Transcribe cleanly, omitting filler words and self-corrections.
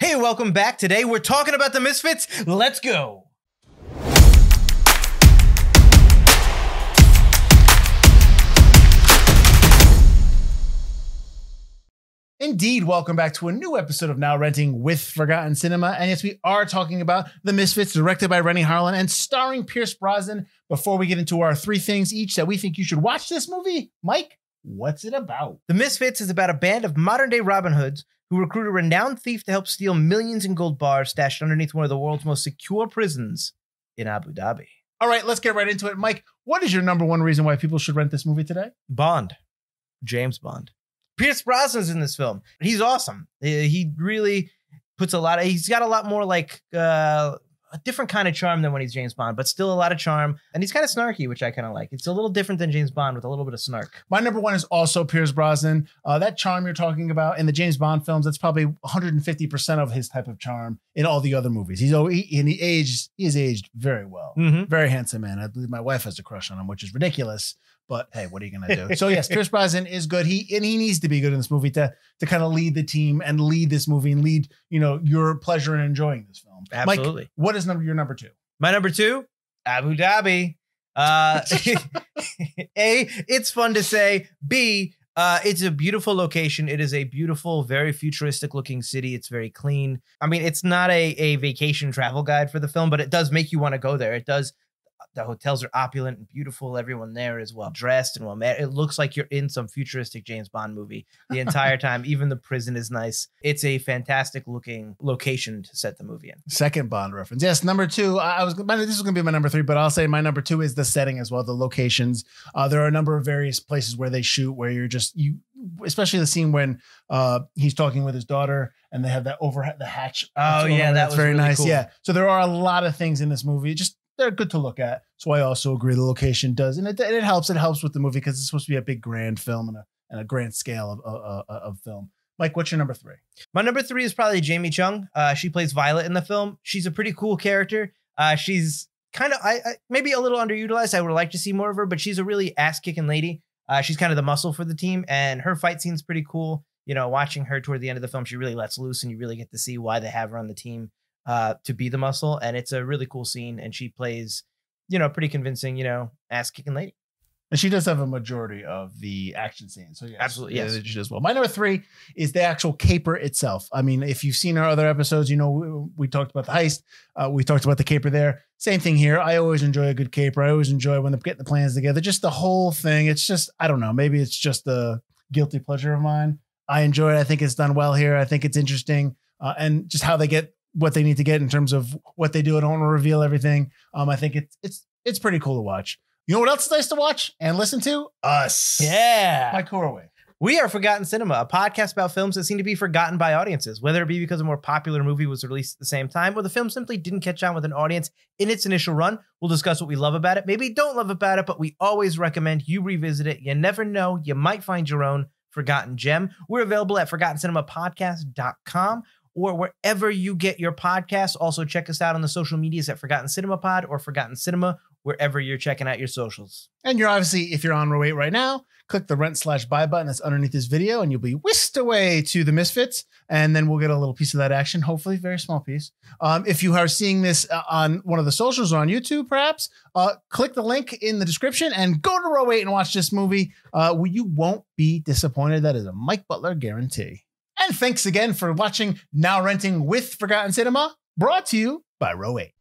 Hey, welcome back. Today we're talking about the Misfits. Let's go. Indeed, welcome back to a new episode of Now Renting with Forgotten Cinema. And yes, we are talking about The Misfits, directed by Renny, Harlin, and starring Pierce Brosnan. Before we get into our three things each that we think you should watch this movie, Mike, what's it about? The Misfits is about a band of modern-day Robin Hoods who recruit a renowned thief to help steal millions in gold bars stashed underneath one of the world's most secure prisons in Abu Dhabi. All right, let's get right into it. Mike, what is your number one reason why people should rent this movie today? Bond. James Bond. Pierce Brosnan's in this film. He's awesome. He really puts he's got a lot more like a different kind of charm than when he's James Bond, but still a lot of charm. And he's kind of snarky, which I kind of like. It's a little different than James Bond with a little bit of snark. My number one is also Pierce Brosnan. That charm you're talking about in the James Bond films, that's probably 150% of his type of charm in all the other movies. He is aged very well. Mm-hmm. Very handsome man. I believe my wife has a crush on him, which is ridiculous. But hey, what are you gonna do? So yes, Pierce Brosnan is good. He needs to be good in this movie to kind of lead the team and lead this movie and lead your pleasure in enjoying this film. Absolutely. Mike, what is your number two? My number two, Abu Dhabi. A, it's fun to say. B, it's a beautiful location. It is a beautiful, very futuristic looking city. It's very clean. I mean, it's not a vacation travel guide for the film, but it does make you want to go there. It does. The hotels are opulent and beautiful. Everyone there is well dressed and well made. It looks like you're in some futuristic James Bond movie the entire time. Even the prison is nice. It's a fantastic looking location to set the movie in. Second Bond reference. Yes, number two. This was going to be my number three, but I'll say my number two is the setting as well. The locations. There are a number of various places where they shoot where you're just especially the scene when he's talking with his daughter and they have that overhead the hatch. Oh yeah, that's very really nice. Cool. Yeah. So there are a lot of things in this movie. They're good to look at. So I also agree the location does. And it helps. It helps with the movie because it's supposed to be a big grand film and a grand scale of film. Mike, what's your number three? My number three is probably Jamie Chung. She plays Violet in the film. She's a pretty cool character. She's kind of maybe a little underutilized. I would like to see more of her, but she's a really ass-kicking lady. She's kind of the muscle for the team, and her fight scene's pretty cool. Watching her toward the end of the film, she really lets loose, and you really get to see why they have her on the team. To be the muscle, and it's a really cool scene, and she plays pretty convincing ass kicking lady, and she does have a majority of the action scenes. So yes, absolutely, yes, she does well. My number three is the actual caper itself. I mean, if you've seen our other episodes, we talked about the heist, we talked about the caper there. Same thing here. I always enjoy a good caper. I always enjoy when they're getting the plans together, just the whole thing. It's just, I don't know, maybe it's just a guilty pleasure of mine. I enjoy it. I think it's done well here. I think it's interesting, and just how they get what they need to get in terms of what they do. I don't want to reveal everything. I think it's pretty cool to watch. You know what else is nice to watch and listen to? Us. Yeah. Mike Corway. We are Forgotten Cinema, a podcast about films that seem to be forgotten by audiences, whether it be because a more popular movie was released at the same time or the film simply didn't catch on with an audience in its initial run. We'll discuss what we love about it, maybe don't love about it, but we always recommend you revisit it. You never know. You might find your own forgotten gem. We're available at ForgottenCinemaPodcast.com. or wherever you get your podcasts. Also, check us out on the social medias at Forgotten Cinema Pod or Forgotten Cinema, wherever you're checking out your socials. And you're obviously, if you're on row 8 right now, click the rent/buy button that's underneath this video, and you'll be whisked away to the Misfits, and then we'll get a little piece of that action, hopefully, very small piece. If you are seeing this on one of the socials or on YouTube, perhaps, click the link in the description and go to row 8 and watch this movie. You won't be disappointed. That is a Mike Butler guarantee. And thanks again for watching Now Renting with Forgotten Cinema, brought to you by Row 8.